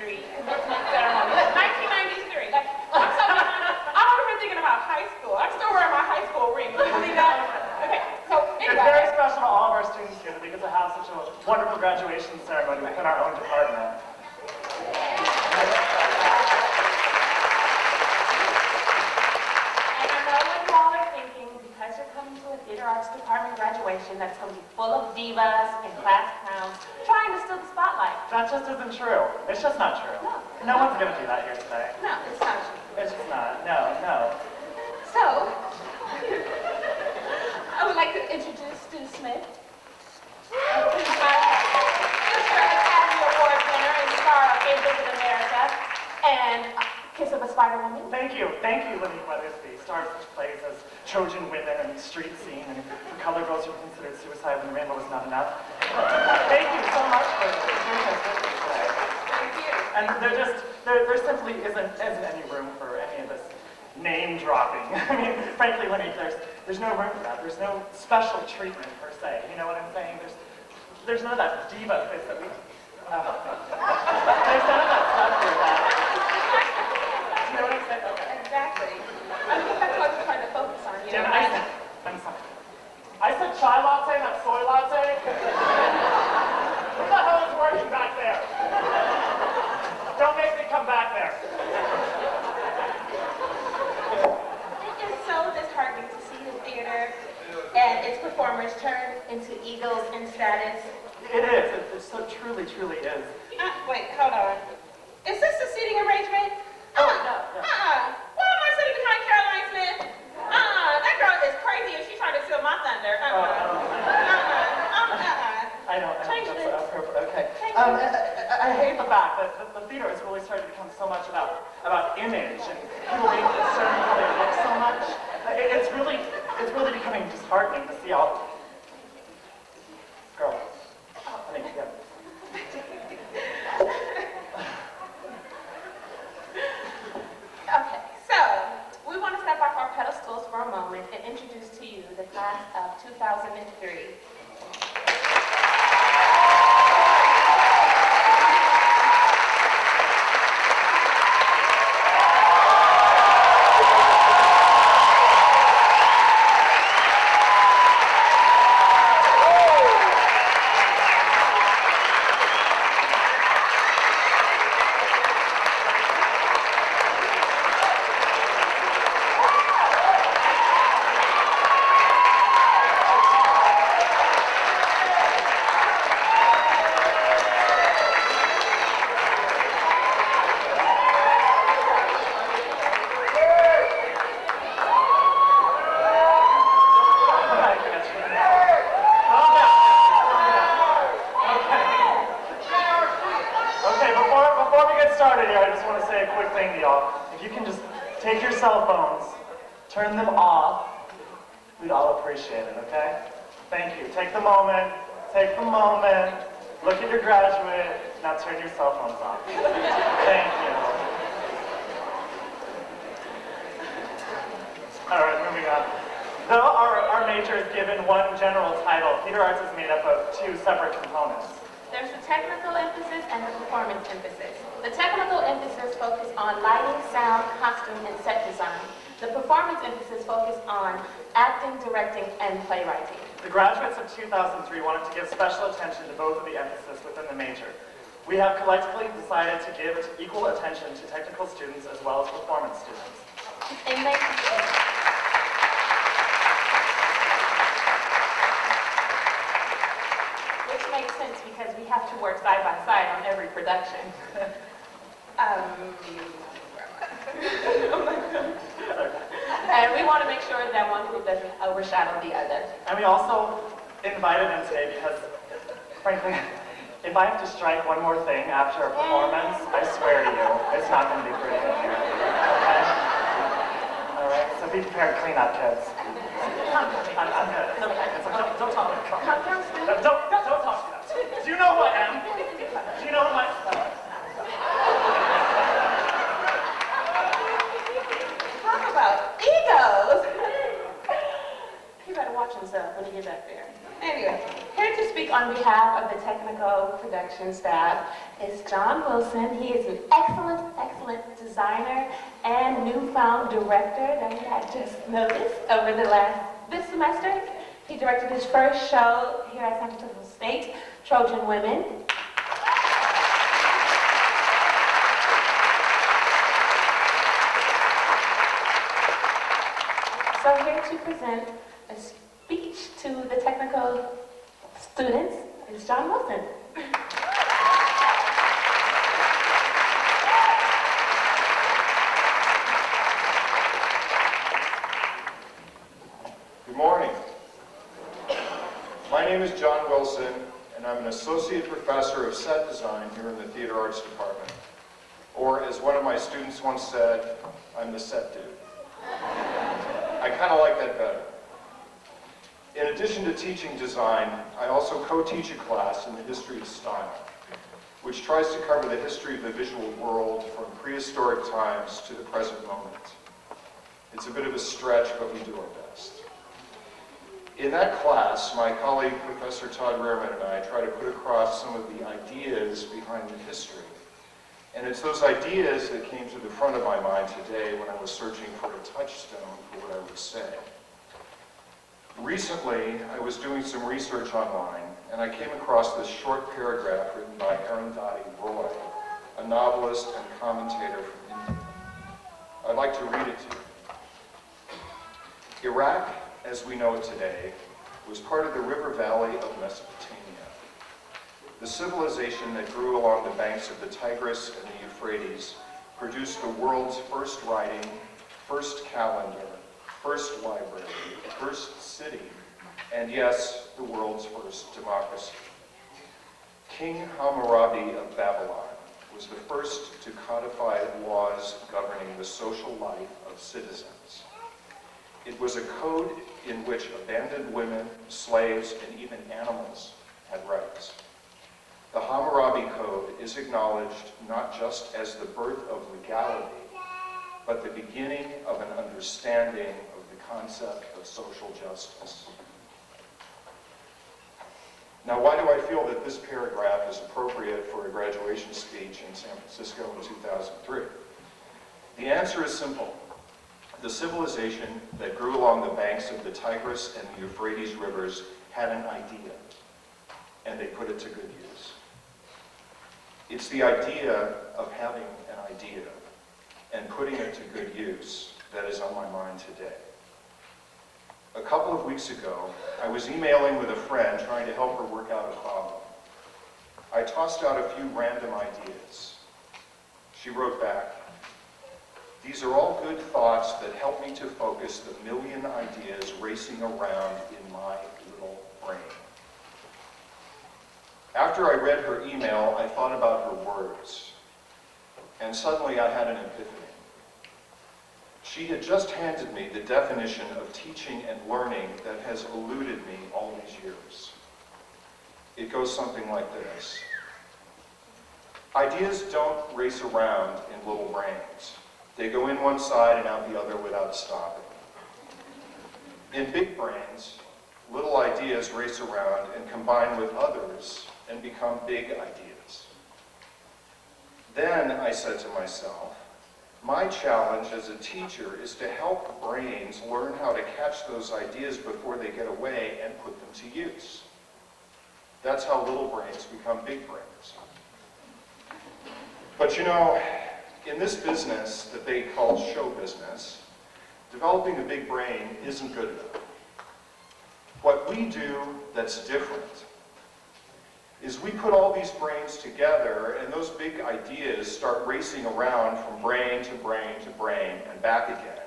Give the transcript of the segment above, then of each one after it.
1993 commencement ceremony. Like 1993. Like, I'm so behind. I'm not even thinking about high school. I'm still wearing my high school ring. Can you believe that? Okay, so anyway. It's very special to all of our students here that we get to have such a wonderful graduation ceremony within our own department. Theater arts department graduation that's going to be full of divas and class clowns trying to steal the spotlight. That just isn't true. It's just not true. No one's going to do that here today. No, it's not true. It's just not. No. So, I would like to introduce Stu Smith, future Academy Award winner and star of A Visit America and Kiss of a Spider Woman. Thank you, LeNeac, star of such plays as Trojan Women and Street Scene and For Color Girls Who Considered Suicide When the Rainbow Was Not Enough. Thank you so much for doing this with me today. Thank you. And there simply isn't any room for any of this name dropping. I mean, frankly, LeNeac, there's no room for that. There's no special treatment per se. You know what I'm saying? There's none of that diva fist that we. There's none of that stuff here that. You know what I'm saying? Okay. Exactly. I think that's what I'm trying to focus on. You know, I'm sorry. I said chai latte, not soy latte. Who the hell is working back there? Don't make me come back there. It is so disheartening to see the theater and its performers turn into eagles in status. It is. It so truly is. Wait, hold on. Is this the seating arrangement? No. Why am I sitting behind Caroline Smith? That girl is crazy and she's trying to steal my thunder. I don't Change think it. that's appropriate. Okay. I hate the fact that the theater has really started to become so much about image and people being concerned with how they look so much. It's really becoming disheartening to see all. Girl. I think, yeah. Okay, so we want to step off our pedestals for a moment and introduce to you the class of 2003. Take your cell phones, turn them off. We'd all appreciate it, okay? Thank you. Take the moment, look at your graduate, now turn your cell phones off. Thank you. All right, moving on. Though our major is given one general title, theater arts is made up of two separate components. There's the technical emphasis and the performance emphasis. The technical emphasis focuses on lighting, sound, costume, and set design. The performance emphasis focuses on acting, directing, and playwriting. The graduates of 2003 wanted to give special attention to both of the emphasis within the major. We have collectively decided to give equal attention to technical students as well as performance students. Which makes sense because we have to work side by side on every production. And we want to make sure that one group doesn't overshadow the other. And we also invited them today because, frankly, if I have to strike one more thing after a performance, I swear to you, it's not going to be pretty in here. Okay? All right, so be prepared to clean up, kids. I'm good. It's okay. Don't talk. Don't talk to them. Do you know who I am? Do you know who I am? Talk about egos. You better watch himself when you get back there. Anyway, here to speak on behalf of the technical technical production staff is John Wilson. He is an excellent, excellent designer and newfound director that we had just noticed over this semester. He directed his first show here at San Francisco State, Trojan Women. So here to present a speech to the technical students is John Wilson. Good morning. My name is John Wilson, and I'm an associate professor of set design here in the Theater Arts Department. Or, as one of my students once said, I'm the set dude. I kind of like that better. In addition to teaching design, I also co-teach a class in the history of style, which tries to cover the history of the visual world from prehistoric times to the present moment. It's a bit of a stretch, but we do our best. In that class, my colleague, Professor Todd Rehrman, and I try to put across some of the ideas behind the history. And it's those ideas that came to the front of my mind today when I was searching for a touchstone for what I would say. Recently, I was doing some research online, and I came across this short paragraph written by Arundhati Roy, a novelist and commentator from India. I'd like to read it to you. Iraq, as we know it today, was part of the river valley of Mesopotamia. The civilization that grew along the banks of the Tigris and the Euphrates produced the world's first writing, first calendar, first library, first city, and yes, the world's first democracy. King Hammurabi of Babylon was the first to codify laws governing the social life of citizens. It was a code in which abandoned women, slaves, and even animals had rights. The Hammurabi Code is acknowledged not just as the birth of legality, but the beginning of an understanding of the concept of social justice. Now, why do I feel that this paragraph is appropriate for a graduation speech in San Francisco in 2003? The answer is simple. The civilization that grew along the banks of the Tigris and the Euphrates rivers had an idea, and they put it to good use. It's the idea of having an idea and putting it to good use that is on my mind today. A couple of weeks ago, I was emailing with a friend trying to help her work out a problem. I tossed out a few random ideas. She wrote back, "These are all good thoughts that help me to focus the million ideas racing around in my little brain." After I read her email, I thought about her words, and suddenly I had an epiphany. She had just handed me the definition of teaching and learning that has eluded me all these years. It goes something like this. Ideas don't race around in little brains. They go in one side and out the other without stopping. In big brains, little ideas race around and combine with others and become big ideas. Then I said to myself, my challenge as a teacher is to help brains learn how to catch those ideas before they get away and put them to use. That's how little brains become big brains. But you know, in this business that they call show business, developing a big brain isn't good enough. What we do that's different is we put all these brains together and those big ideas start racing around from brain to brain to brain and back again.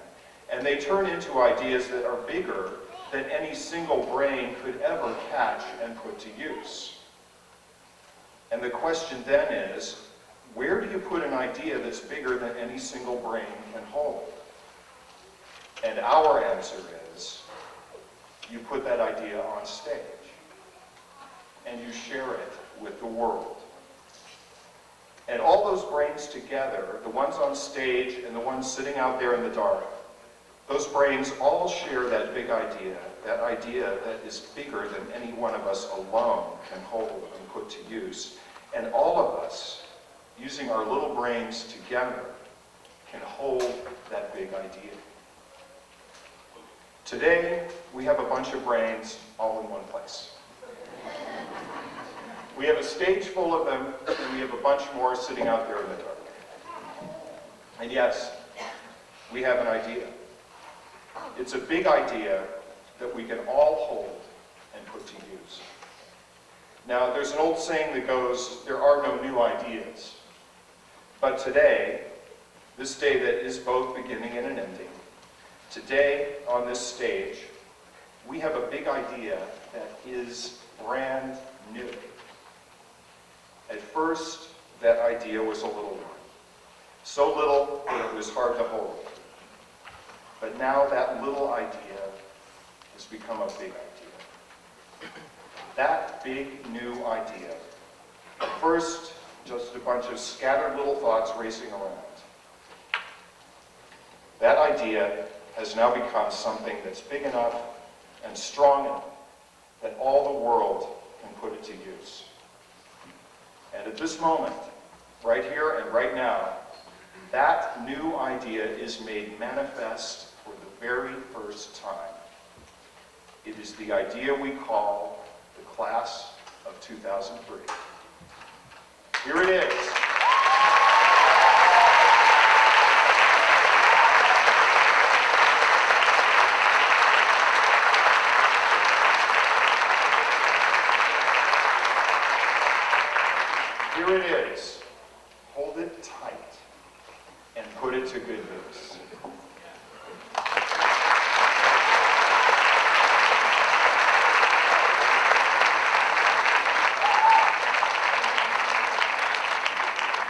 And they turn into ideas that are bigger than any single brain could ever catch and put to use. And the question then is, where do you put an idea that's bigger than any single brain can hold? And our answer is, you put that idea on stage. And you share it with the world. And all those brains together, the ones on stage and the ones sitting out there in the dark, Those brains all share that big idea that is bigger than any one of us alone can hold and put to use. And all of us, using our little brains together, can hold that big idea. Today, we have a bunch of brains all in one place. We have a stage full of them, and we have a bunch more sitting out there in the dark. And yes, we have an idea. It's a big idea that we can all hold and put to use. Now, there's an old saying that goes, there are no new ideas. But today, this day that is both beginning and an ending, today on this stage, we have a big idea that is brand new. At first, that idea was a little one. So little that it was hard to hold. But now that little idea has become a big idea. That big new idea. At first, just a bunch of scattered little thoughts racing around. That idea has now become something that's big enough and strong enough that all the world can put it to use. And at this moment, right here and right now, that new idea is made manifest for the very first time. It is the idea we call the class of 2003. Here it is. Here it is. Hold it tight and put it to good use.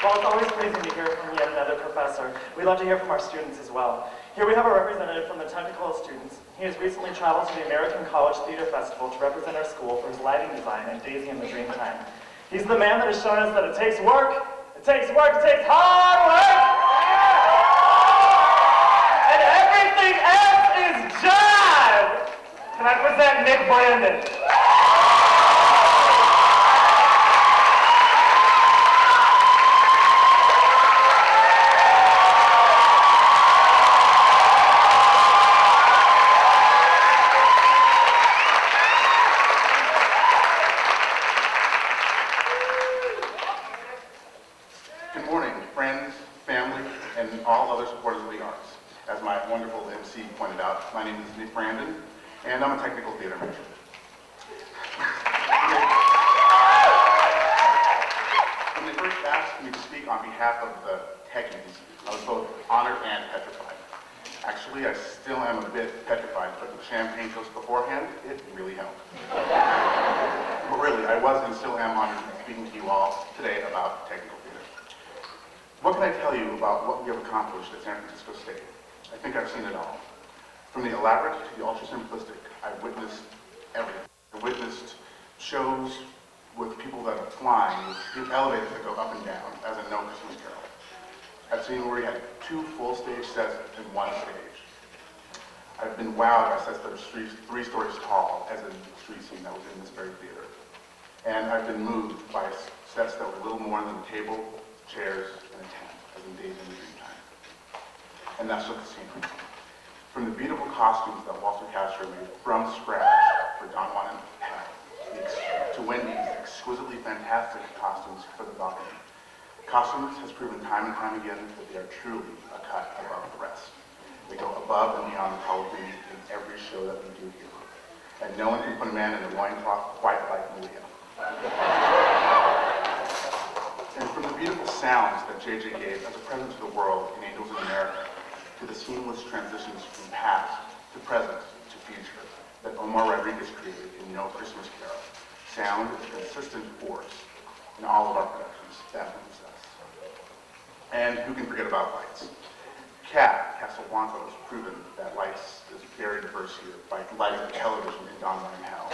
Well, it's always pleasing to hear from yet another professor. We love to hear from our students as well. Here we have a representative from the technical students. He has recently traveled to the American College Theater Festival to represent our school for his lighting design and Daisy and the Dreamtime. He's the man that has shown us that it takes work, it takes hard work, and everything else is jive! Can I present Nick Brandon? My name is Nick Brandon, and I'm a technical theater major. When they first asked me to speak on behalf of the techies, I was both honored and petrified. Actually, I still am a bit petrified, but the champagne toast beforehand, it really helped. But really, I was and still am honored to be speaking to you all today about technical theater. What can I tell you about what we have accomplished at San Francisco State? I think I've seen it all. From the elaborate to the ultra-simplistic, I've witnessed everything. I witnessed shows with people that are flying, with elevators that go up and down, as in No Christmas Carol. I've seen where we had 2 full stage sets in one stage. I've been wowed by sets that are 3 stories tall, as in the street scene that was in this very theater. And I've been moved by sets that were little more than a table, chairs, and a tent, as in Days in the Dreamtime. And that's just the scenery. From the beautiful costumes that Walter Castro made from scratch for Don Juan and Hal, to Wendy's exquisitely fantastic costumes for the Vacca. Costumes has proven time and time again that they are truly a cut above the rest. They go above and beyond the call of duty in every show that we do here. And no one can put a man in a loincloth quite like Malia. And from the beautiful sounds that JJ gave as a present to the world in Angels in America, to the seamless transitions from past to present to future that Omar Rodriguez created in No Christmas Carol. Sound is a consistent force in all of our productions that we possess. And who can forget about lights? Casablanca has proven that lights is very diverse here by lighting television in Don Juan and Hal.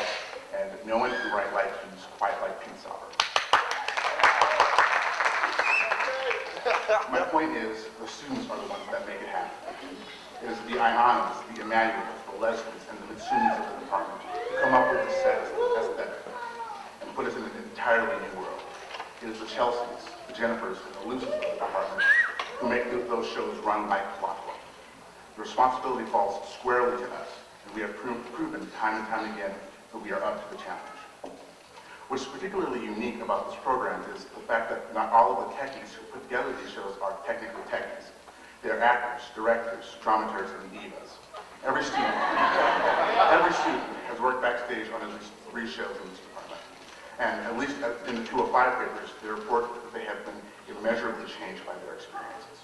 And no one can write light cues quite like Pete Sauber. My point is, the students are the ones that make it happen. It is the Ionas, the Emmanuels, the Leslies, and the Mitsumis of the department who come up with the aesthetic and put us in an entirely new world. It is the Chelseas, the Jennifers, and the Luces of the department who make those shows run like clockwork. The responsibility falls squarely to us, and we have proven time and time again that we are up to the challenge. What's particularly unique about this program is the fact that not all of the techies who put together these shows are technical techies. They are actors, directors, dramaturgs, and divas. Every student has worked backstage on at least 3 shows in this department. And at least in the 205 papers, they report that they have been immeasurably changed by their experiences.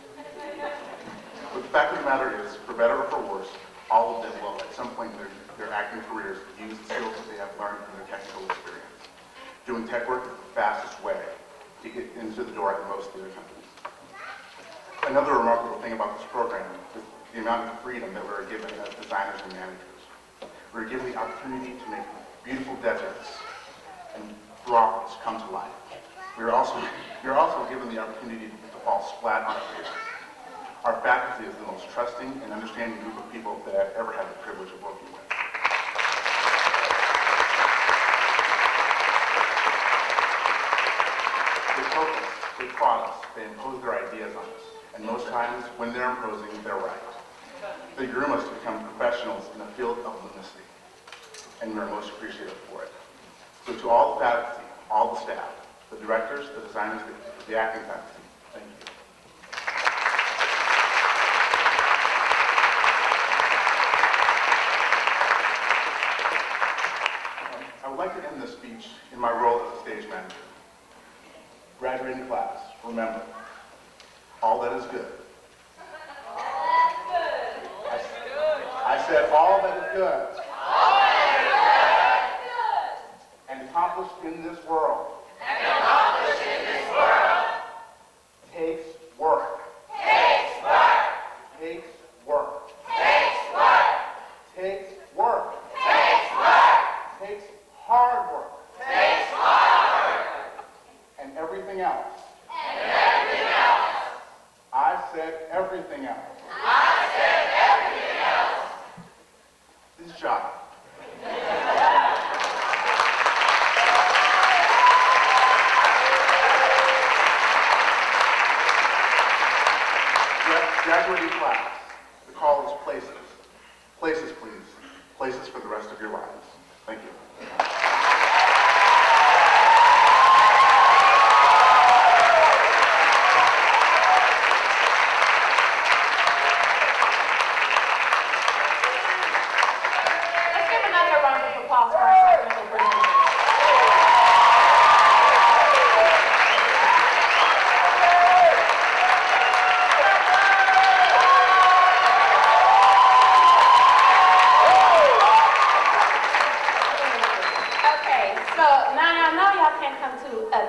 But the fact of the matter is, for better or for worse, all of them will, at some point in their acting careers, use the skills that they have learned from their technical experience. Doing tech work is the fastest way to get into the door at most theater companies. Another remarkable thing about this program is the amount of freedom that we're given as designers and managers. We're given the opportunity to make beautiful deserts and brothels come to life. We're also given the opportunity to fall flat on our faces. Our faculty is the most trusting and understanding group of people that I've ever had the privilege of working with. They coach us, they prod us, they impose their ideas on us, and most times, when they're imposing, they're right. They groom us to become professionals in a field of lunacy, and we're most appreciative for it. So to all the faculty, all the staff, the directors, the designers, the acting faculty, thank you. I would like to end this speech in my role as a stage manager. Graduating class, remember, all that is good. I said all that is good. And accomplished in this world. Takes work. Takes work. Takes hard work. And everything else. I said everything else. This job. Graduating class, the call is places. Places, please. Places for the rest of your lives. Thank you. Let's give another round of applause for our technical presenters.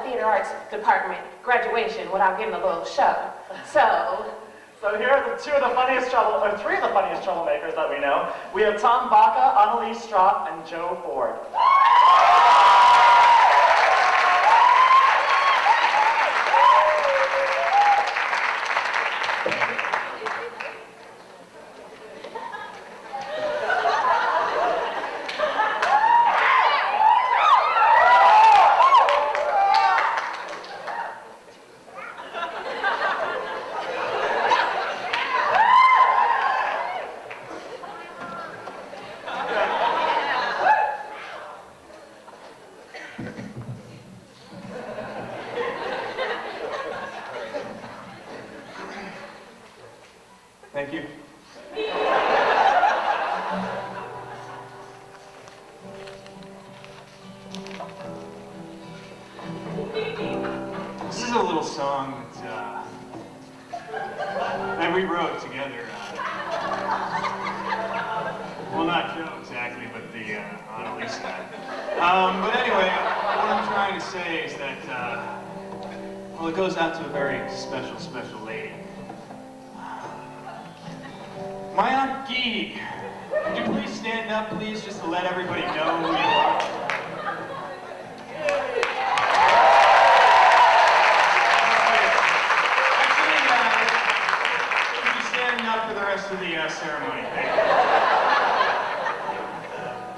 Theater Arts Department graduation without getting a little show. So here are three of the funniest troublemakers that we know. We have Thom, Vacca, Anneliese, Stauff, and Joe Ford. Thank you. This is a little song that we wrote together. Well, not Joe exactly, but the Anneliese guy. But anyway, what I'm trying to say is that, well, it goes out to a very special, special lady. My Aunt Gee, could you please stand up, please, just to let everybody know who you are? Actually, rest of the ceremony. Thank you.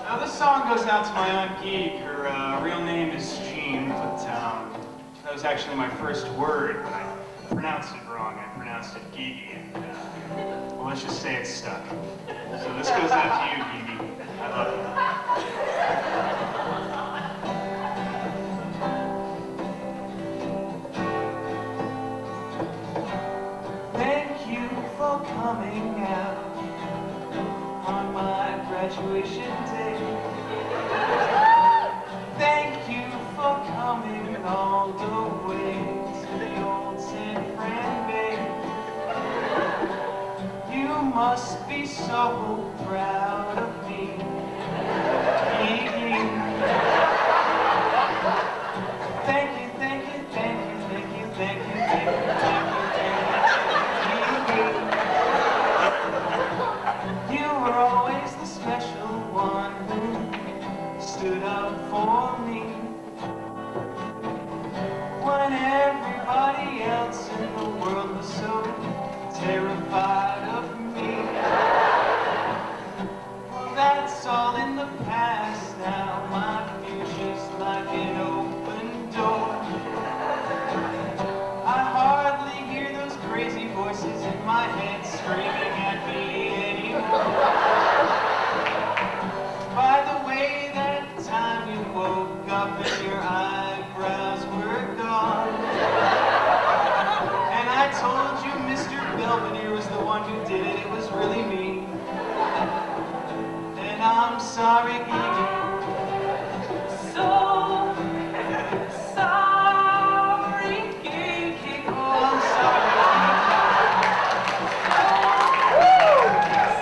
Now, this song goes out to my Aunt Geek. Her real name is Jean, but that was actually my first word, but I pronounced it wrong. I pronounced it Gigi, and well, let's just say it stuck. So this goes out to you, Gigi. I love you. Thank you for coming out on my graduation day. Thank you for coming all the way to the old San Fran Bay. You must be so proud of me. Thank you, thank you, thank you, thank you, thank you, thank you, thank you. You were always the special one who stood up for me when everybody else in the world was so terrified of me. Well, that's all in the past now. My future's like an open door. I hardly hear those crazy voices in my head screaming at me anymore. By the way, that time you woke up and your eyebrows were gone, and I told you Mr. Belvedere was the one who did it. It was really me. And I'm sorry, Gigi. So sorry, Gigi. Oh, I'm sorry,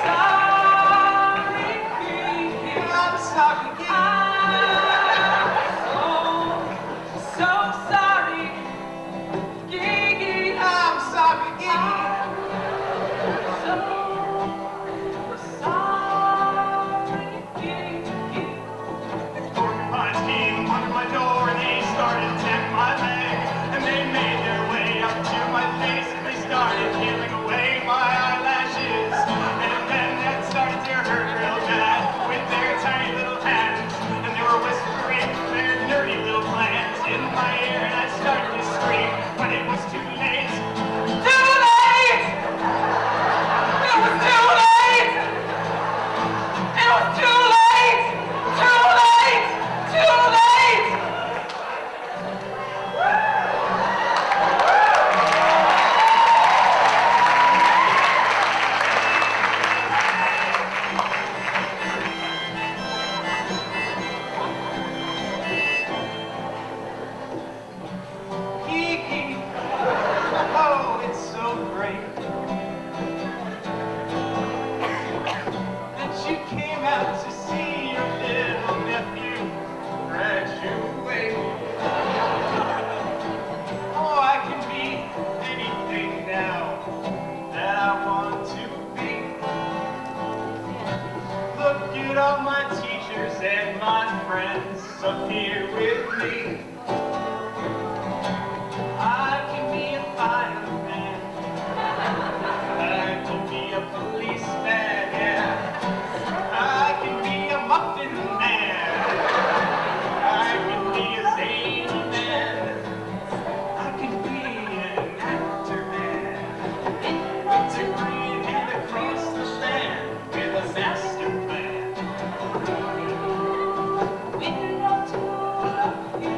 Sorry, Gigi. I'm sorry, Gigi. So sorry, Gigi. I'm sorry, Gigi. Porcupines came under my door and they started tapping my leg, and they made their way up to my face and they started peeling away my eyelashes, and then that started to hurt real bad with their tiny little hands, and they were whispering their nerdy little plans in my ear, and I started to scream, but it was too late. Too late! It was too late! It was too late! Too late! Too late! Kiki, oh, it's so great that you came out to see your little nephew graduate. Oh, I can be anything now that I want to be. Look at all my teachers and my friends up here with me. I can be a fireman. I can be a policeman, yeah. I can be a muffin man. I can be a zany man. I can be an actor man. With a green and a crystal stand with a master plan. Window to the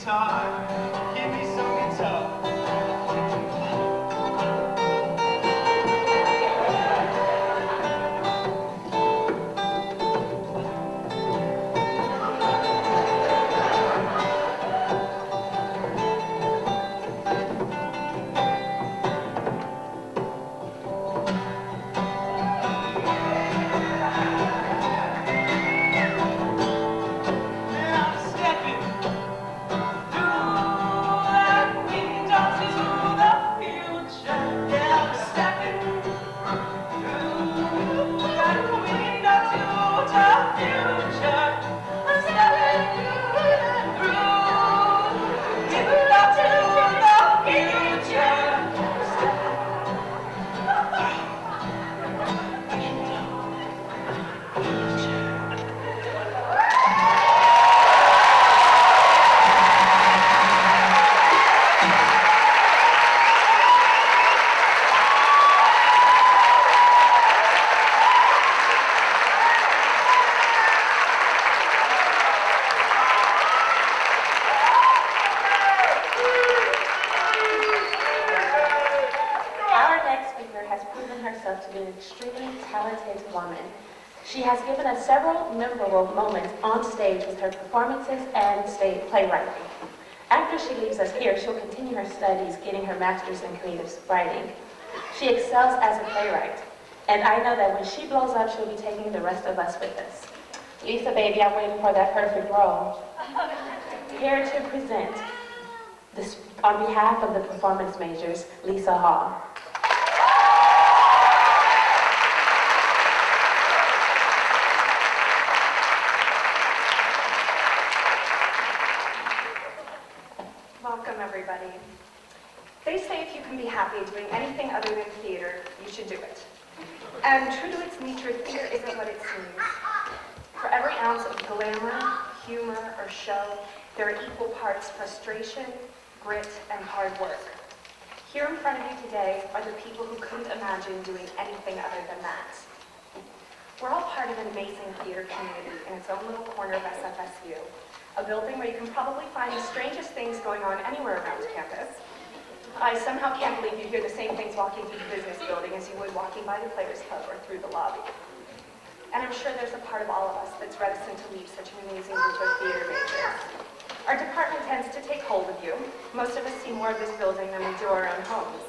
guitar. Give me some guitar. She has given us several memorable moments on stage with her performances and stage playwriting. After she leaves us here, she'll continue her studies, getting her master's in creative writing. She excels as a playwright, and I know that when she blows up, she'll be taking the rest of us with us. Lisa, baby, I'm waiting for that perfect role. Here to present, this, on behalf of the performance majors, Lisa Hall. Welcome, everybody. They say if you can be happy doing anything other than theater, you should do it. And true to its nature, theater isn't what it seems. For every ounce of glamour, humor, or show, there are equal parts frustration, grit, and hard work. Here in front of you today are the people who couldn't imagine doing anything other than that. We're all part of an amazing theater community in its own little corner of SFSU, a building where you can probably find the strangest things going on anywhere around campus. I somehow can't believe you hear the same things walking through the business building as you would walking by the Players Club or through the lobby. And I'm sure there's a part of all of us that's reticent to leave such an amazing group of theater majors. Our department tends to take hold of you. Most of us see more of this building than we do our own homes.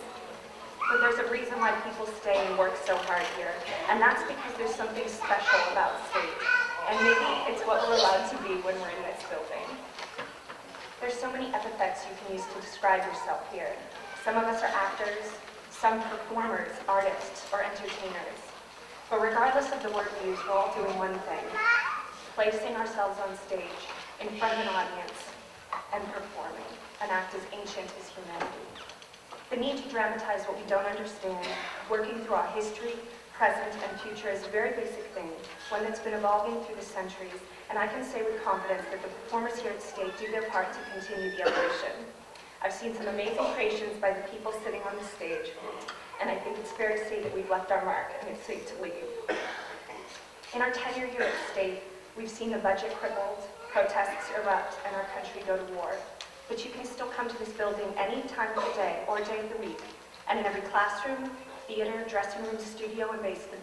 But there's a reason why people stay and work so hard here, and that's because there's something special about stage. And maybe it's what we're allowed to be when we're in this building. There's so many epithets you can use to describe yourself here. Some of us are actors, some performers, artists, or entertainers. But regardless of the word we use, we're all doing one thing: placing ourselves on stage in front of an audience and performing, an act as ancient as humanity. The need to dramatize what we don't understand, working through our history, present, and future is a very basic thing, one that's been evolving through the centuries, and I can say with confidence that the performers here at State do their part to continue the evolution. I've seen some amazing creations by the people sitting on the stage, and I think it's fair to say that we've left our mark, and it's safe to leave. In our tenure here at State, we've seen the budget crippled, protests erupt, and our country go to war. But you can still come to this building any time of the day or day of the week, and in every classroom, theater, dressing room, studio, and basement,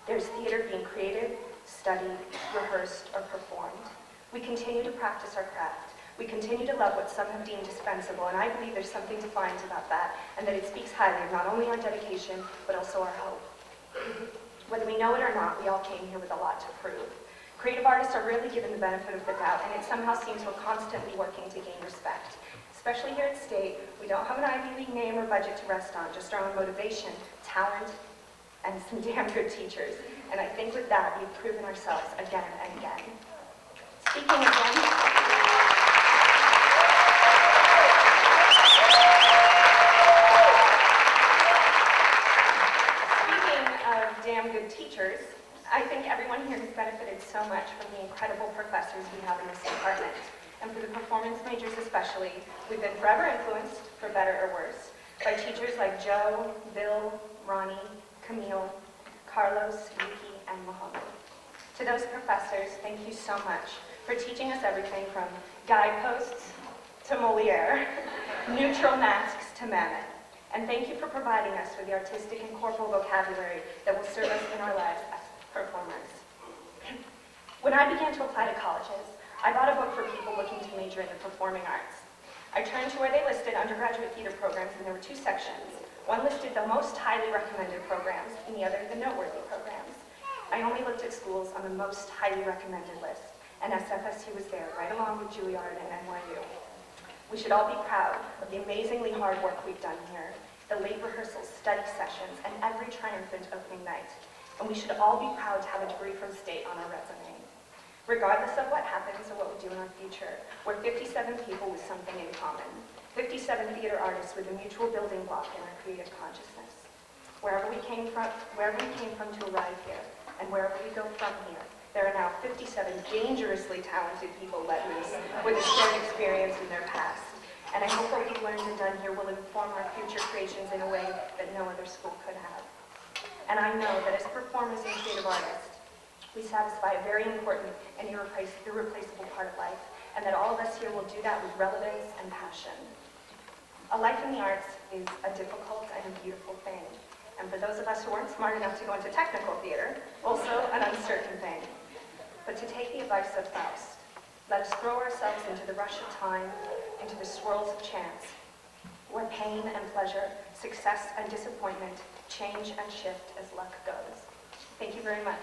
there's theater being created, studied, rehearsed, or performed. We continue to practice our craft. We continue to love what some have deemed dispensable, and I believe there's something defiant about that, and that it speaks highly of not only our dedication, but also our hope. Whether we know it or not, we all came here with a lot to prove. Creative artists are rarely given the benefit of the doubt, and it somehow seems we're constantly working to gain respect. Especially here at State, we don't have an Ivy League name or budget to rest on, just our own motivation, talent, and some damn good teachers. And I think with that, we've proven ourselves again and again. Speaking of damn good teachers, I think everyone here has benefited so much from the incredible professors we have in this department. And for the performance majors especially, we've been forever influenced, for better or worse, by teachers like Joe, Bill, Ronnie, Camille, Carlos, Yuki, and Mohammed. To those professors, thank you so much for teaching us everything from guideposts to Moliere, neutral masks to Mammon. And thank you for providing us with the artistic and corporal vocabulary that will serve us in our lives as performers. When I began to apply to colleges, I bought a book for people looking to major in the performing arts. I turned to where they listed undergraduate theater programs, and there were two sections. One listed the most highly recommended programs, and the other the noteworthy programs. I only looked at schools on the most highly recommended list, and SFSU was there, right along with Juilliard and NYU. We should all be proud of the amazingly hard work we've done here, the late rehearsals, study sessions, and every triumphant opening night. And we should all be proud to have a degree from state on our resume. Regardless of what happens or what we do in our future, we're 57 people with something in common. 57 theater artists with a mutual building block in our creative consciousness. Wherever we came from to arrive here, and wherever we go from here, there are now 57 dangerously talented people let loose with a shared experience in their past. And I hope what we've learned and done here will inform our future creations in a way that no other school could have. And I know that as performers and creative artists, we satisfy a very important and irreplaceable part of life, and that all of us here will do that with relevance and passion. A life in the arts is a difficult and a beautiful thing. And for those of us who aren't smart enough to go into technical theater, also an uncertain thing. But to take the advice of Faust, let us throw ourselves into the rush of time, into the swirls of chance, where pain and pleasure, success and disappointment change and shift as luck goes. Thank you very much.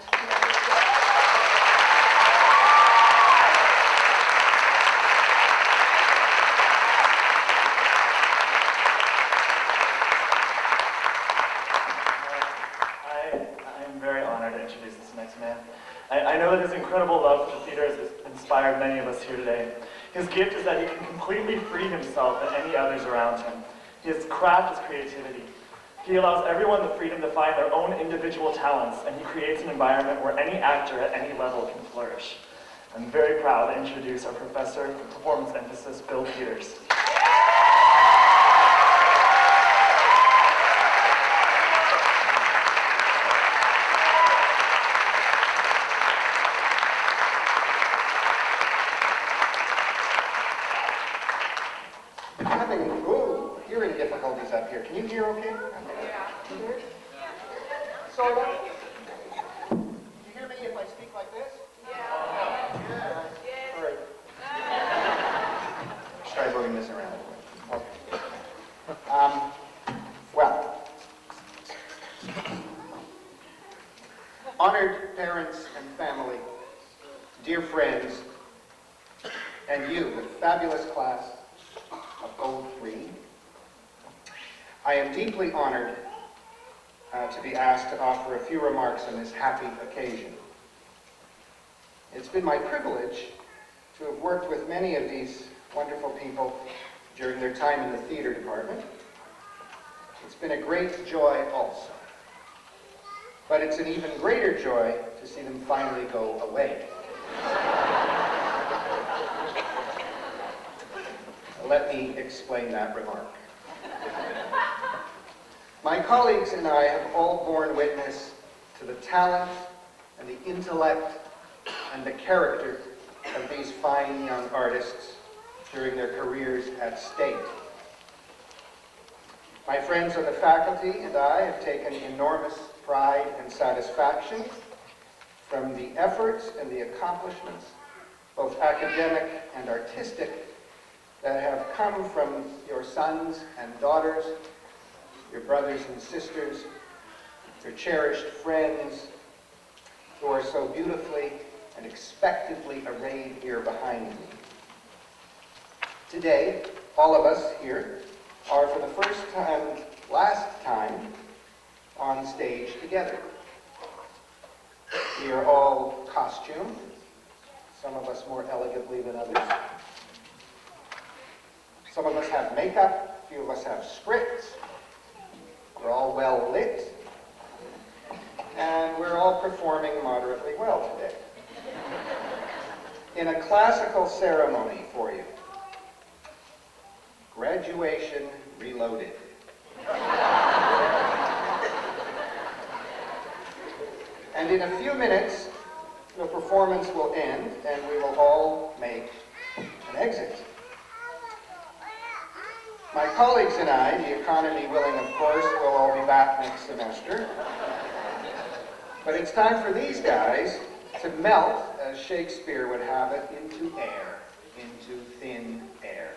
I'm very honored to introduce this next man. I know that his incredible love for theater has inspired many of us here today. His gift is that he can completely free himself and any others around him. His craft is creativity. He allows everyone the freedom to find their own individual talents, and he creates an environment where any actor at any level can flourish. I'm very proud to introduce our professor of performance emphasis, Bill Peters. Hearing difficulties up here. Can you hear okay? Yeah. Sort of? Can you hear me if I speak like this? Yeah. Yeah. All right. Let's try moving this around. Okay. Well, honored parents and family, dear friends, and you, the fabulous class of 03, I am deeply honored to be asked to offer a few remarks on this happy occasion. It's been my privilege to have worked with many of these wonderful people during their time in the theater department. It's been a great joy also. But it's an even greater joy to see them finally go away. Let me explain that remark. My colleagues and I have all borne witness to the talent and the intellect and the character of these fine young artists during their careers at State. My friends on the faculty and I have taken enormous pride and satisfaction from the efforts and the accomplishments, both academic and artistic, that have come from your sons and daughters, your brothers and sisters, your cherished friends, who are so beautifully and expectantly arrayed here behind me. Today, all of us here are for the first time, last time, on stage together. We are all costumed, some of us more elegantly than others. Some of us have makeup, a few of us have scripts. We're all well lit, and we're all performing moderately well today. In a classical ceremony for you, graduation reloaded. And in a few minutes, the performance will end, and we will all make an exit. My colleagues and I, the economy willing of course, will all be back next semester. But it's time for these guys to melt, as Shakespeare would have it, into air, into thin air.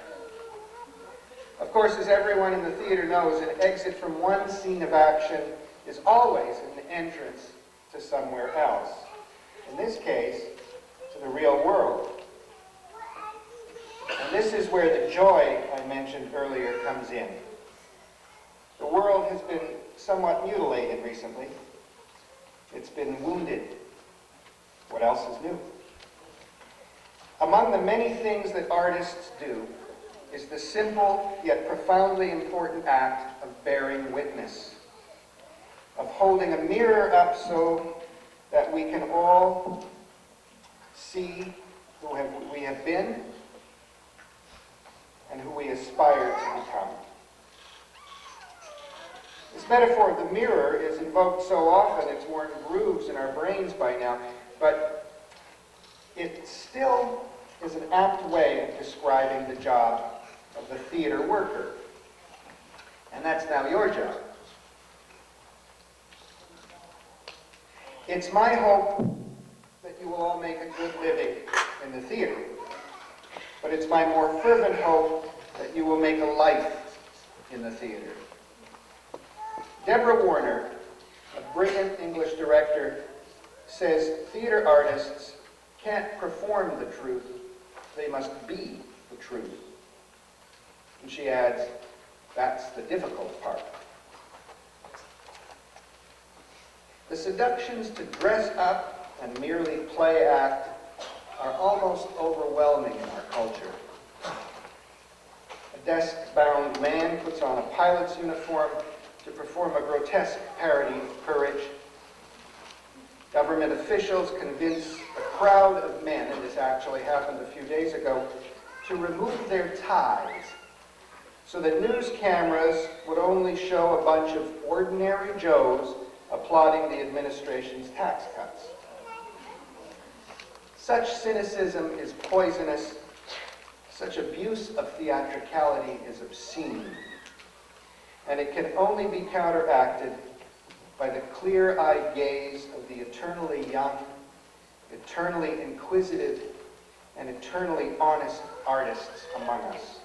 Of course, as everyone in the theater knows, an exit from one scene of action is always an entrance to somewhere else. In this case, to the real world. And this is where the joy I mentioned earlier comes in. The world has been somewhat mutilated recently. It's been wounded. What else is new? Among the many things that artists do is the simple yet profoundly important act of bearing witness, of holding a mirror up so that we can all see who we have been and who we aspire to become. This metaphor of the mirror is invoked so often it's worn grooves in our brains by now, but it still is an apt way of describing the job of the theater worker. And that's now your job. It's my hope that you will all make a good living in the theater, but it's my more fervent hope that you will make a life in the theater. Deborah Warner, a brilliant English director, says theater artists can't perform the truth, they must be the truth. And she adds, that's the difficult part. The seductions to dress up and merely play act are almost overwhelming in our culture. A desk-bound man puts on a pilot's uniform to perform a grotesque parody of courage. Government officials convince a crowd of men, and this actually happened a few days ago, to remove their ties so that news cameras would only show a bunch of ordinary Joes applauding the administration's tax cuts. Such cynicism is poisonous. Such abuse of theatricality is obscene. And it can only be counteracted by the clear-eyed gaze of the eternally young, eternally inquisitive, and eternally honest artists among us.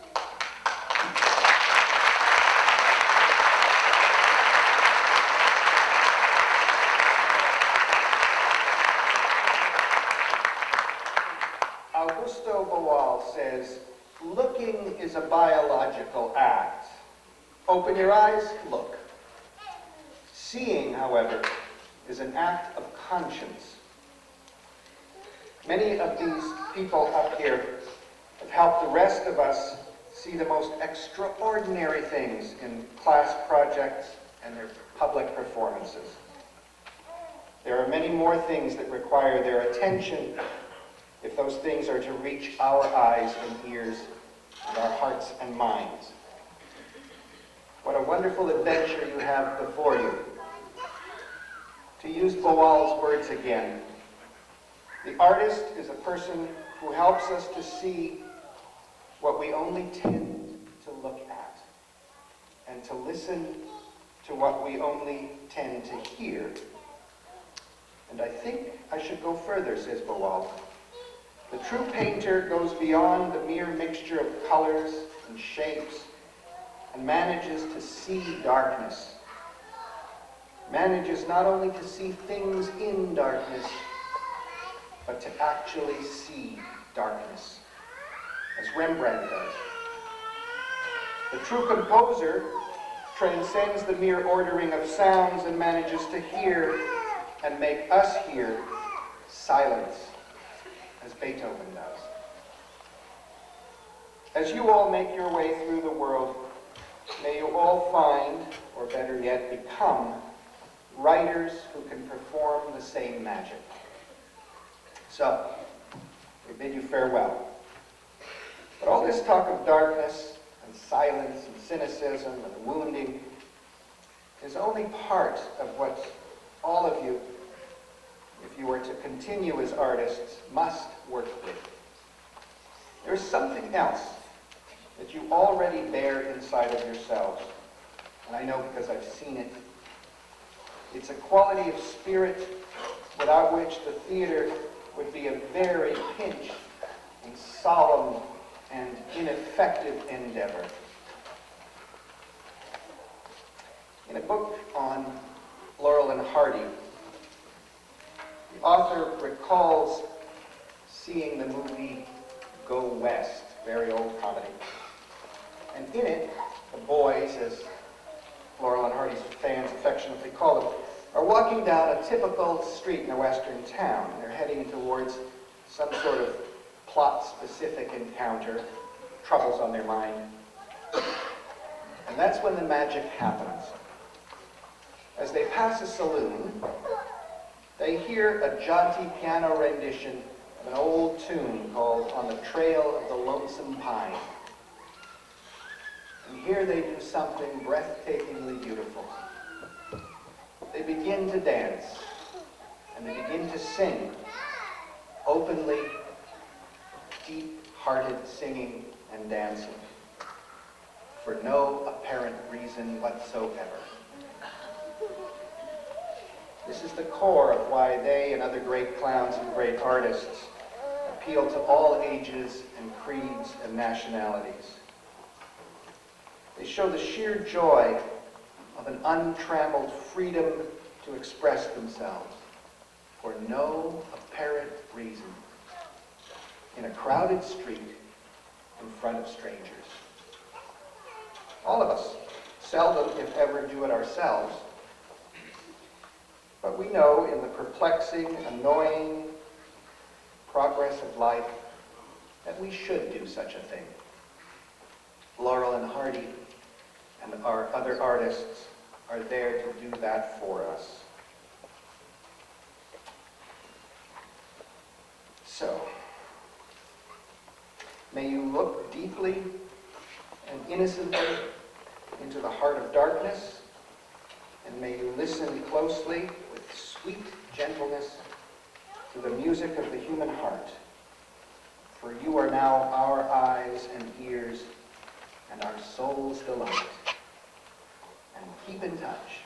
Augusto Boal says, looking is a biological act. Open your eyes, look. Seeing, however, is an act of conscience. Many of these people up here have helped the rest of us see the most extraordinary things in class projects and their public performances. There are many more things that require their attention if those things are to reach our eyes and ears and our hearts and minds. What a wonderful adventure you have before you. To use Boal's words again, the artist is a person who helps us to see what we only tend to look at, and to listen to what we only tend to hear. And I think I should go further, says Boal. The true painter goes beyond the mere mixture of colors and shapes and manages to see darkness. Manages not only to see things in darkness, but to actually see darkness, as Rembrandt does. The true composer transcends the mere ordering of sounds and manages to hear and make us hear silence, as Beethoven does. As you all make your way through the world, may you all find, or better yet, become writers who can perform the same magic. So, we bid you farewell. But all this talk of darkness and silence and cynicism and wounding is only part of what all of you, if you were to continue as artists, must work with. There's something else that you already bear inside of yourselves. And I know because I've seen it. It's a quality of spirit without which the theater would be a very pinched and solemn and ineffective endeavor. In a book on Laurel and Hardy, the author recalls seeing the movie Go West, very old comedy. And in it, the boys, as Laurel and Hardy's fans affectionately call them, are walking down a typical street in a western town. They're heading towards some sort of plot-specific encounter, troubles on their mind. And that's when the magic happens. As they pass a saloon, they hear a jaunty piano rendition of an old tune called On the Trail of the Lonesome Pine. And here they do something breathtakingly beautiful. They begin to dance, and they begin to sing, openly, deep-hearted singing and dancing, for no apparent reason whatsoever. This is the core of why they and other great clowns and great artists appeal to all ages and creeds and nationalities. They show the sheer joy of an untrammeled freedom to express themselves for no apparent reason in a crowded street in front of strangers. All of us seldom, if ever, do it ourselves. But we know in the perplexing, annoying progress of life that we should do such a thing. Laurel and Hardy and our other artists are there to do that for us. So, may you look deeply and innocently into the heart of darkness, and may you listen closely with sweet gentleness to the music of the human heart. For you are now our eyes and ears and our soul's delight. And keep in touch.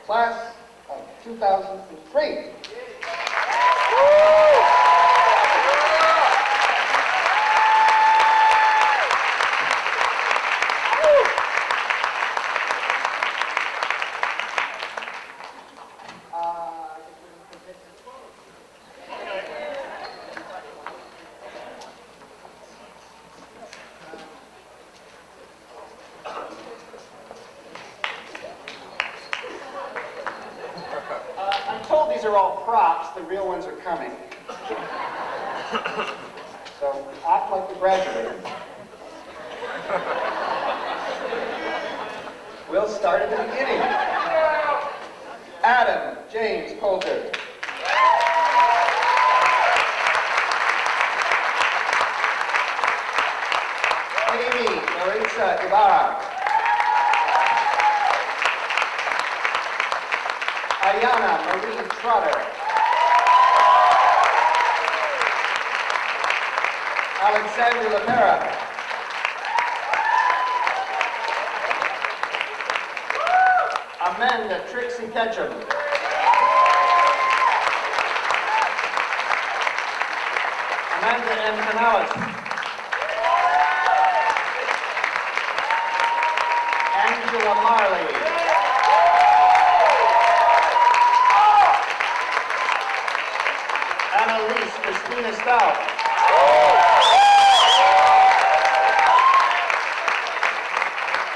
Class of 2003. These are all props. The real ones are coming. So act like the graduated. We'll start at the beginning. Adam James Coulter. Amy Maritza Ibarra. Ayana Marie Trotter. Alexandra Lepera. Amanda Trixie Ketchum. Amanda M. Canales. Angela Marley. Anneliese Christina Stauff.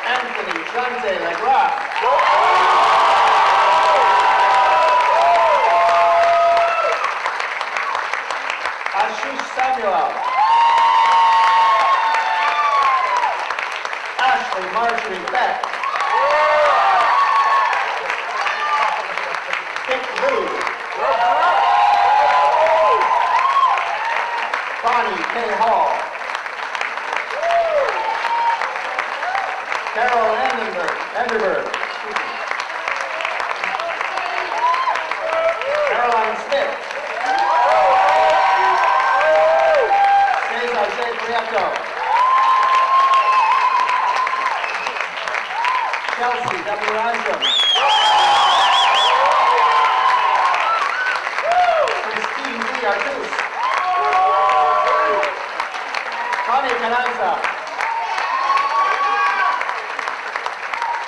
Anthony Jante Legras. Ashish Samuel. Ashley Marjorie Beck. Dick Lou. Bonnie K. Hall. Carol Vanderberg. Caroline Smith. Cesar J. Prieto. Chelsea W. Ransom. Christine V. Artus. Connie Cananza.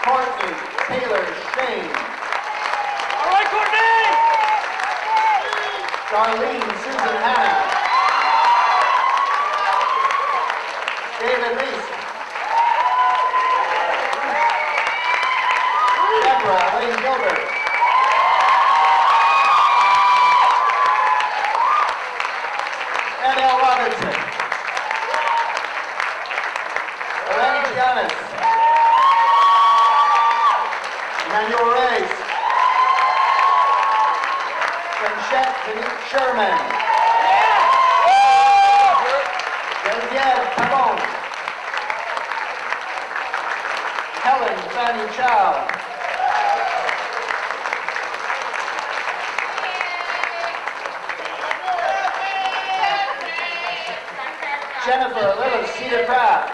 Courtney Taylor Shane. All right, Courtney! Darlene Susan Hanna. David Leese. Deborah Elaine Gilbert. N.L. Robinson. Eleni Giannis. Emmanuel Reyes. Franchette Denise Sherman. Genevieve Pabon. Helen Fanny Chow. Jennifer Lillis Cedar Craft.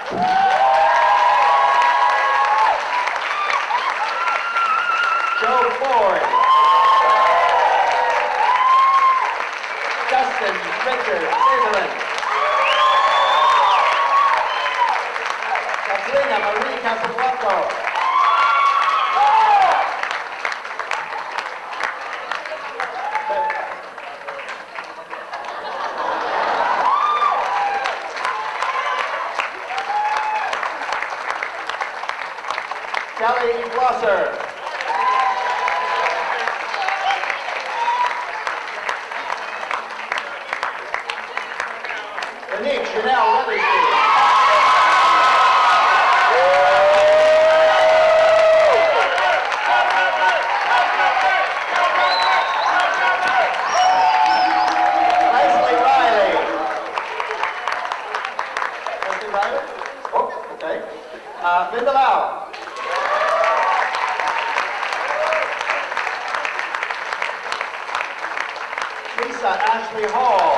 Joe Ford. Justin Richard Slytherin. Katrina Marie Casablanco. Kelly Blosser. LeNeac Chanel Weathersby. Leslie Riley. Leslie Riley? Oh, okay. Linda Lau. Lisa Ashley Hall.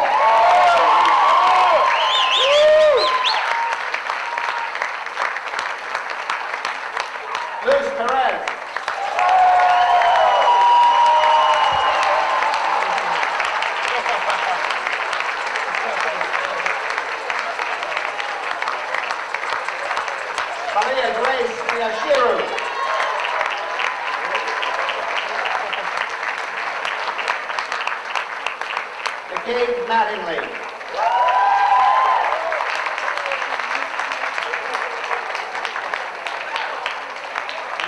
Luz Perez. Maria Grace Miyashiru. McCabe Mattingly.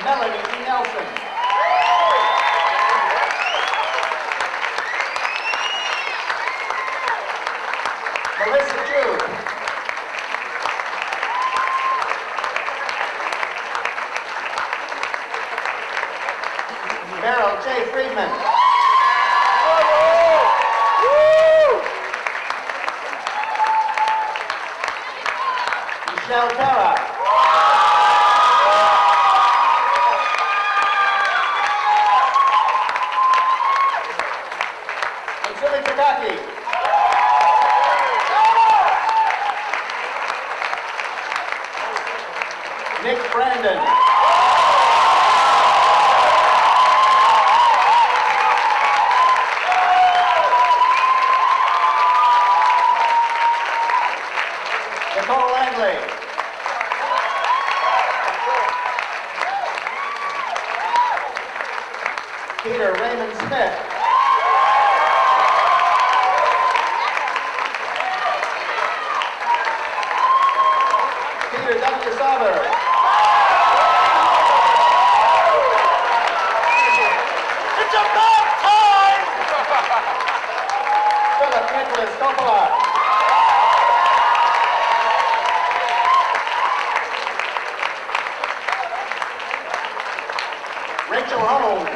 Melanie E. Nelson. Melissa Jude. Merrill J. Friedman. Michelle Tara. Matsumi Takaki. Nick Brandon. Nicole Langley. Peter Raymond Smith. Peter W. Sauber. It's about time! Philip Nicholas Coppola. Rachel Holmes.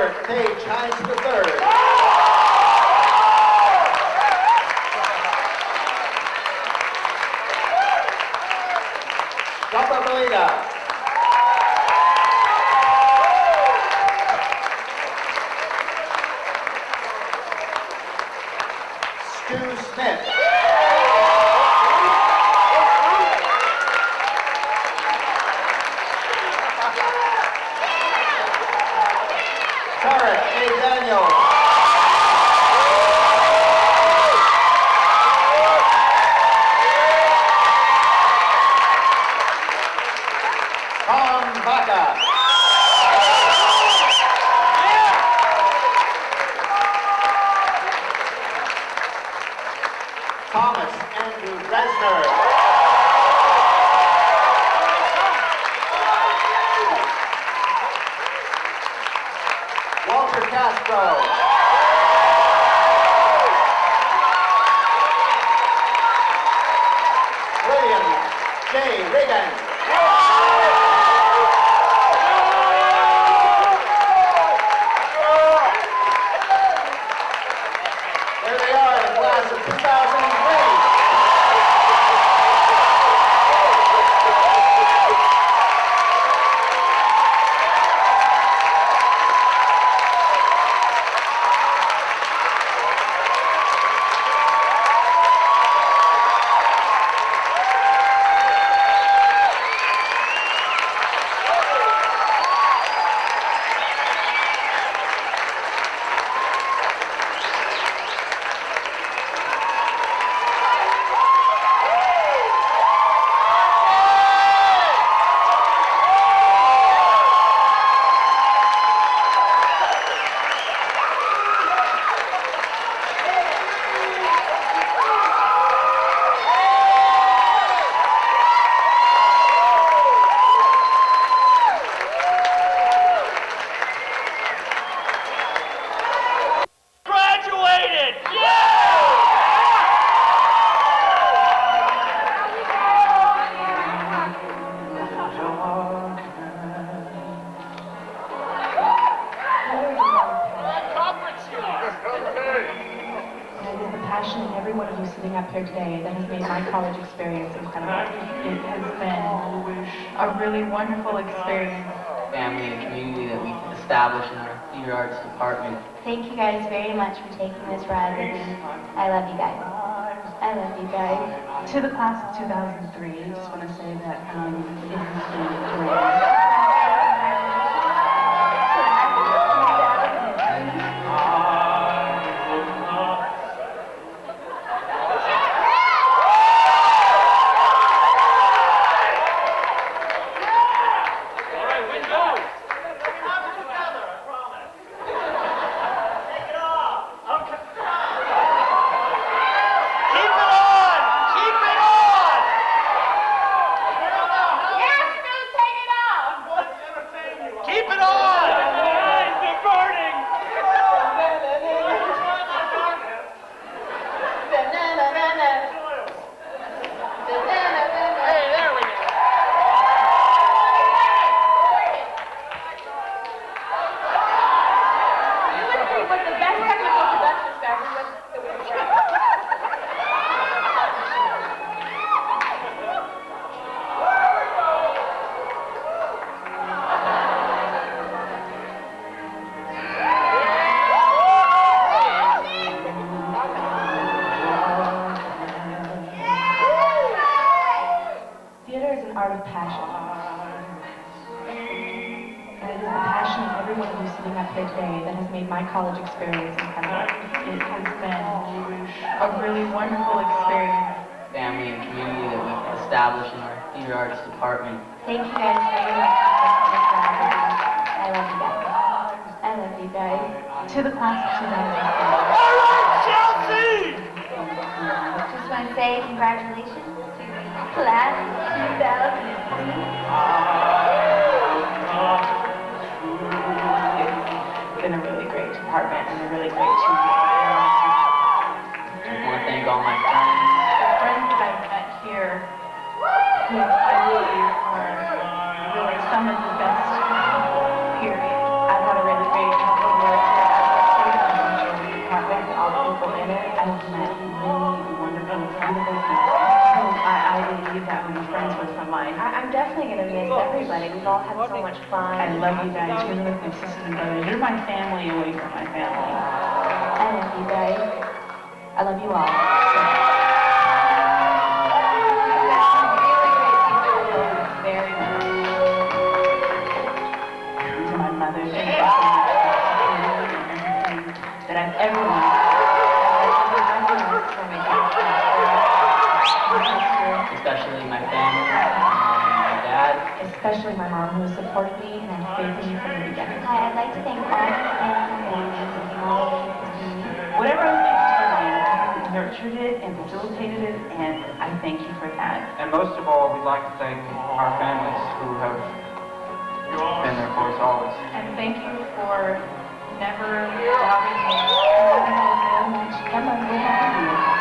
Robert Page Hines III. Papa Belida. Stu Smith. Tarek A. Daniels. Thom Vacca. Thomas Andrew Resner. Walter Castro. William J. Reagan. There they are, the class of 2003. Graduated! And the passion in every one of you sitting up here today that has made my college experience incredible. It has been a really wonderful experience. Family and community that we've established in our theater arts department. Thank you guys very much for taking this ride with me. I love you guys. I love you guys. To the class of 2003, I just want to say that it has been great. College experience incredible. It has been a really wonderful experience. Family and community that we've established in our theater arts department. Thank you guys very much for taking this ride with me. I love you guys. I love you guys. To the class of 2003. All right, Chelsea! Just want to say congratulations to the class of 2003. Been a really great department and a really great team. I want to thank all my friends. The friends that I've met here, who I believe are really some of the best people, period. I've had a really great I've met really wonderful, wonderful people who I believe that would be friends with for life. I'm definitely going to miss everybody. We've all had so much fun. I love you guys. You're like my sisters and brothers. You're my family away from my family. I love you guys. I love you all. Very much. To my mother, thank you so much for everything that I've ever wanted. Especially my family, my dad. Especially my mom, who has supported me and has faith in me from the beginning. Hi, I'd like to thank all my friends and family for all of you for seeing me. Whatever I was able to bring, you nurtured it and facilitated it, and I thank you for that. And most of all, we'd like to thank our families who have been there for us always. And thank you for never doubting me. Come on, go home.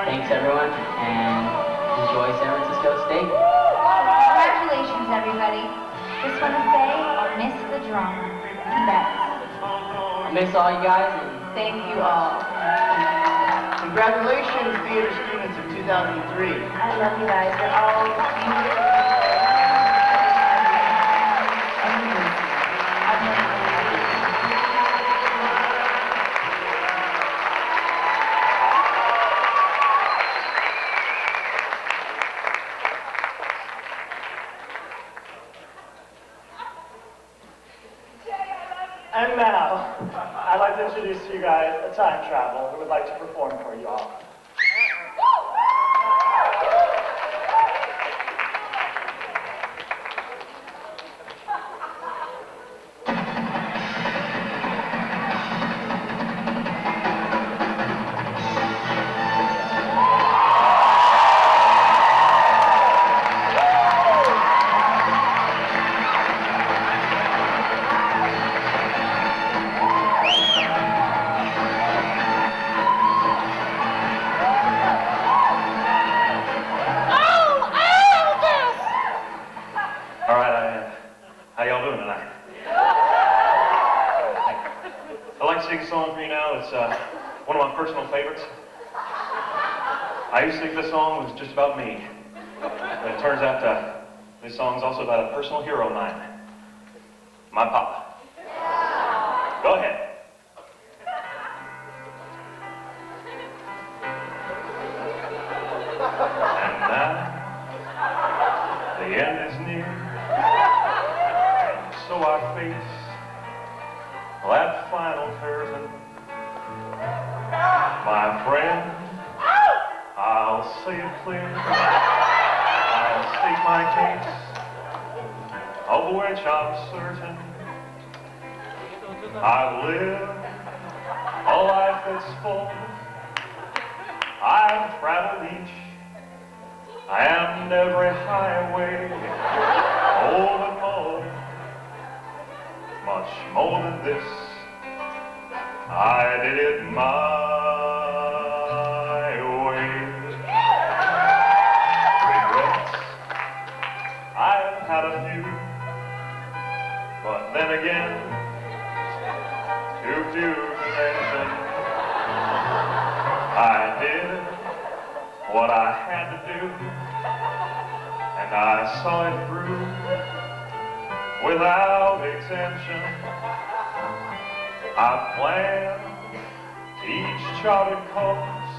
Thanks everyone, and enjoy San Francisco State. Congratulations, everybody. Just want to say I'll miss the drama. You bet. I miss all you guys, and Thank you all. Congratulations, theater students of 2003. I love you guys. You're all beautiful. And now, I'd like to introduce to you guys a time traveler who would like to perform for you all. One of my personal favorites. I used to think this song was just about me, but it turns out this song's also about a personal hero of mine, my papa. Go ahead. And now, the end is near, and so I face that final curtain. My friend, I'll say it clear. I'll state my case, of which I'm certain. I've lived a life that's full. I've traveled each and every highway, old and more, much more than this. I did it my way. Regrets, I've had a few, but then again, too few to mention. I did what I had to do, and I saw it through without exemption. I planned each charted course,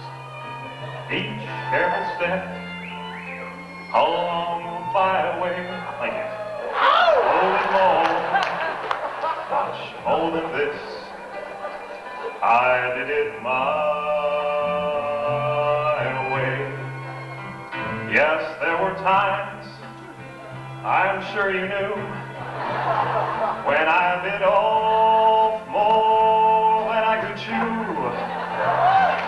each careful step along the byway. Thank you. Oh, and more, much more than this, I did it my way. Yes, there were times, I'm sure you knew, when I bit off more than I could chew.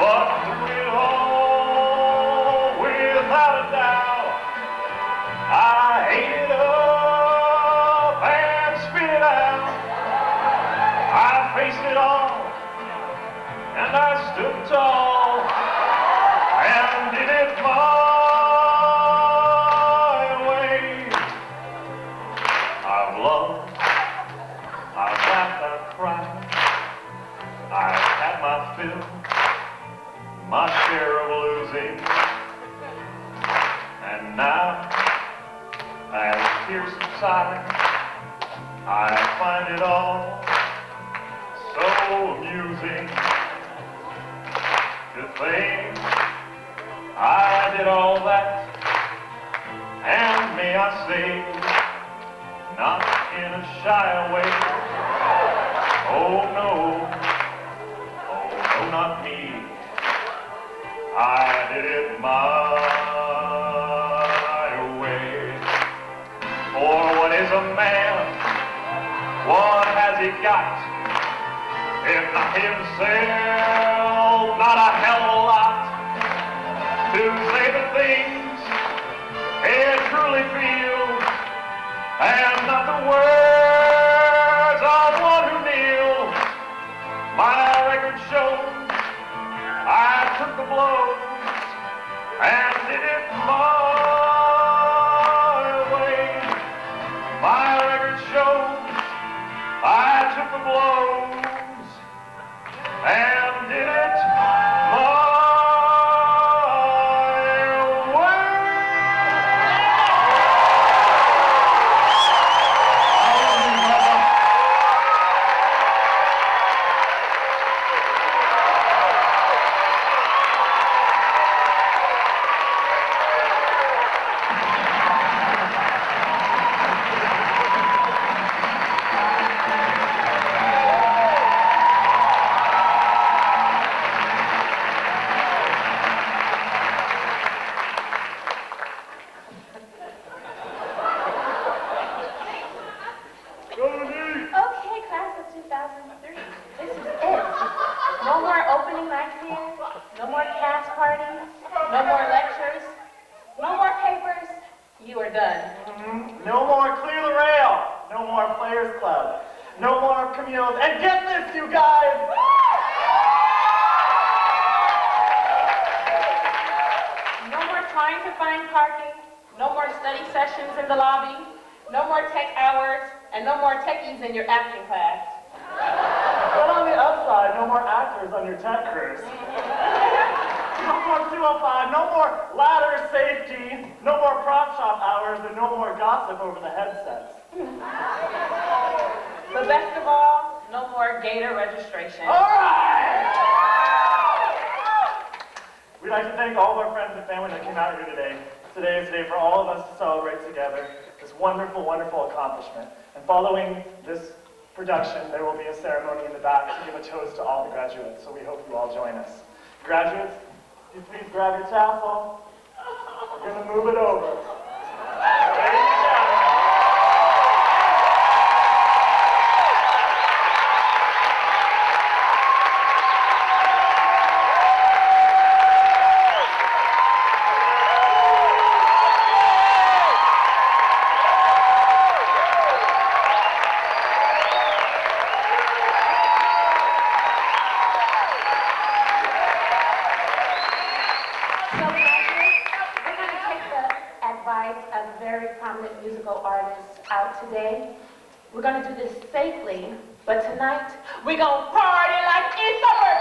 But through it all, without a doubt, I ate it up and spit it out. I faced it all, and I stood tall and did it my way. I've loved, I've laughed, I've cried, I've had my fill, my share of losing, and now, as tears subside, I find it all so amusing to think I did all that, and may I say, not in a shy way. Oh no, not me. I did it my way. For what is a man? What has he got? If not himself, not a hell of a lot. To say the things he truly feels, and not the words of one who kneels. My record shows I took the blows and did it my way. My record shows I took the blows and did it my way. No more clear the rail. No more players club. No more communals. And get this, you guys! No more trying to find parking. No more study sessions in the lobby. No more tech hours. And no more techies in your acting class. But on the upside, no more actors on your tech crews. No more 205, no more ladder safety, no more prop shop hours, and no more gossip over the headsets. But best of all, no more Gator registration. All right! We'd like to thank all of our friends and family that came out here today. Today is a day for all of us to celebrate together this wonderful, wonderful accomplishment. And following this production, there will be a ceremony in the back to give a toast to all the graduates, so we hope you all join us. Graduates, you please grab your tassel. We're going to move it over. There you go. Musical artists out today. We're going to do this safely, but tonight we're going to party like it's a birthday.